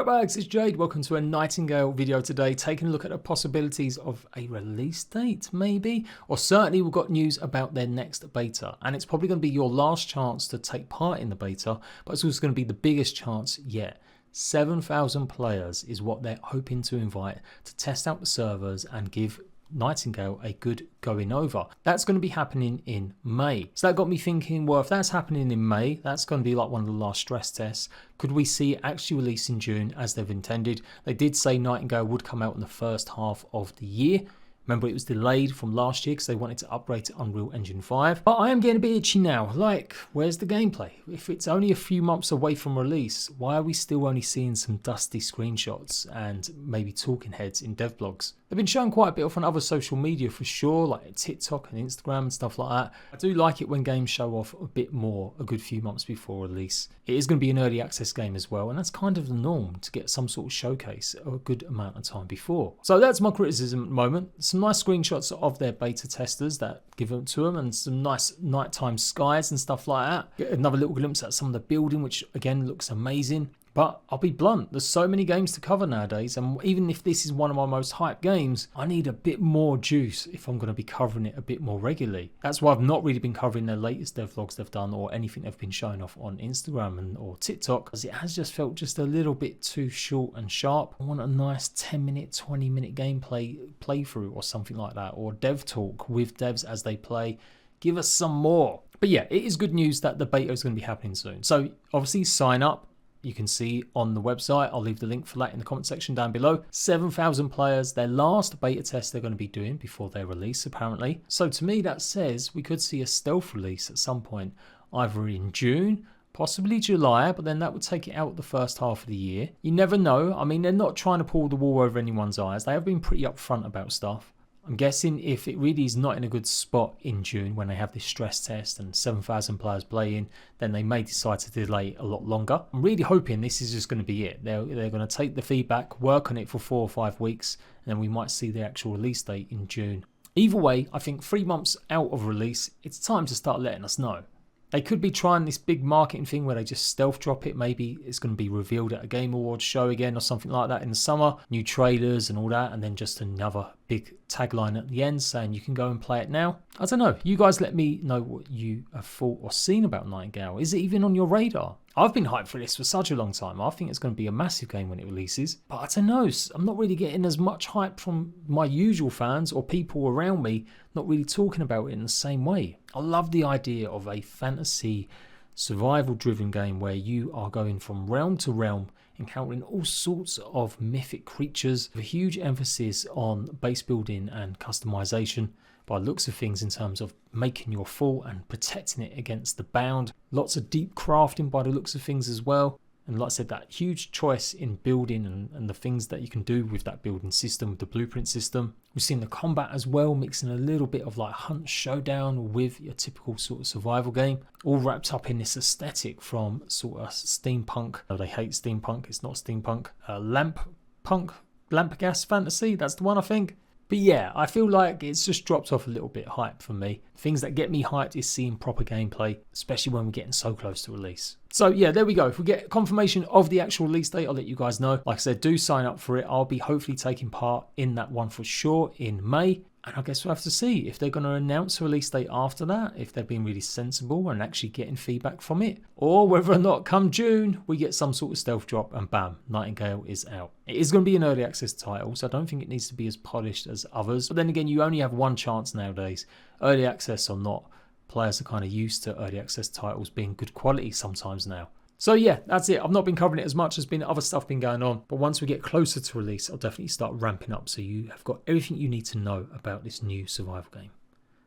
Ratbags, it's Jade. Welcome to a Nightingale video today, taking a look at the possibilities of a release date, maybe? Or certainly we've got news about their next beta, and it's probably going to be your last chance to take part in the beta, but it's also going to be the biggest chance yet. 7,000 players is what they're hoping to invite to test out the servers and give Nightingale a good going over. That's going to be happening in May. So that got me thinking, well, if that's happening in May, that's going to be like one of the last stress tests. Could we see it actually release in June as they've intended? They did say Nightingale would come out in the first half of the year. Remember, it was delayed from last year because they wanted to upgrade to Unreal Engine 5. But I am getting a bit itchy now. Like, where's the gameplay? If it's only a few months away from release, why are we still only seeing some dusty screenshots and maybe talking heads in dev blogs? They've been showing quite a bit off on other social media for sure, like TikTok and Instagram and stuff like that. I do like it when games show off a bit more a good few months before release. It is going to be an early access game as well, and that's kind of the norm to get some sort of showcase a good amount of time before. So that's my criticism at the moment. Some nice screenshots of their beta testers that give them to them, and some nice nighttime skies and stuff like that. Get another little glimpse at some of the building, which again looks amazing. But I'll be blunt, there's so many games to cover nowadays, and even if this is one of my most hyped games, I need a bit more juice if I'm going to be covering it a bit more regularly. That's why I've not really been covering their latest devlogs they've done or anything they've been showing off on Instagram or TikTok, because it has just felt just a little bit too short and sharp. I want a nice 10-minute, 20-minute gameplay playthrough or something like that, or dev talk with devs as they play. Give us some more. But yeah, it is good news that the beta is going to be happening soon. So obviously sign up. You can see on the website, I'll leave the link for that in the comment section down below. 7,000 players, their last beta test they're going to be doing before their release apparently. So to me that says we could see a stealth release at some point, either in June, possibly July, but then that would take it out the first half of the year. You never know. I mean, they're not trying to pull the wool over anyone's eyes. They have been pretty upfront about stuff. I'm guessing if it really is not in a good spot in June when they have this stress test and 7,000 players playing, then they may decide to delay it a lot longer. I'm really hoping this is just going to be it. They're going to take the feedback, work on it for 4 or 5 weeks, and then we might see the actual release date in June. Either way, I think 3 months out of release, it's time to start letting us know. They could be trying this big marketing thing where they just stealth drop it. Maybe it's going to be revealed at a Game Awards show again or something like that in the summer. New trailers and all that, and then just another big tagline at the end saying you can go and play it now. I don't know. You guys let me know what you have thought or seen about Nightingale. Is it even on your radar? I've been hyped for this for such a long time. I think it's going to be a massive game when it releases. But I don't know. I'm not really getting as much hype from my usual fans or people around me not really talking about it in the same way. I love the idea of a fantasy survival driven game where you are going from realm to realm, encountering all sorts of mythic creatures, with a huge emphasis on base building and customization by looks of things in terms of making your fort and protecting it against the bound. Lots of deep crafting by the looks of things as well. And like I said, that huge choice in building and the things that you can do with that building system, with the blueprint system. We've seen the combat as well, mixing a little bit of like hunt showdown with your typical sort of survival game, all wrapped up in this aesthetic from sort of steampunk. Oh, they hate steampunk, it's not steampunk. Lamp gas fantasy, that's the one I think. But yeah, I feel like it's just dropped off a little bit hype for me. Things that get me hyped is seeing proper gameplay, especially when we're getting so close to release. So yeah, there we go. If we get confirmation of the actual release date, I'll let you guys know. Like I said, do sign up for it. I'll be hopefully taking part in that one for sure in May. And I guess we'll have to see if they're going to announce a release date after that, if they're being really sensible and actually getting feedback from it, or whether or not come June we get some sort of stealth drop and bam, Nightingale is out. It is going to be an early access title, so I don't think it needs to be as polished as others. But then again, you only have one chance nowadays, early access or not. Players are kind of used to early access titles being good quality sometimes now. So yeah, that's it. I've not been covering it as much. There's been other stuff been going on. But once we get closer to release, I'll definitely start ramping up so you have got everything you need to know about this new survival game.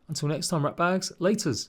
Until next time, Ratbags, laters.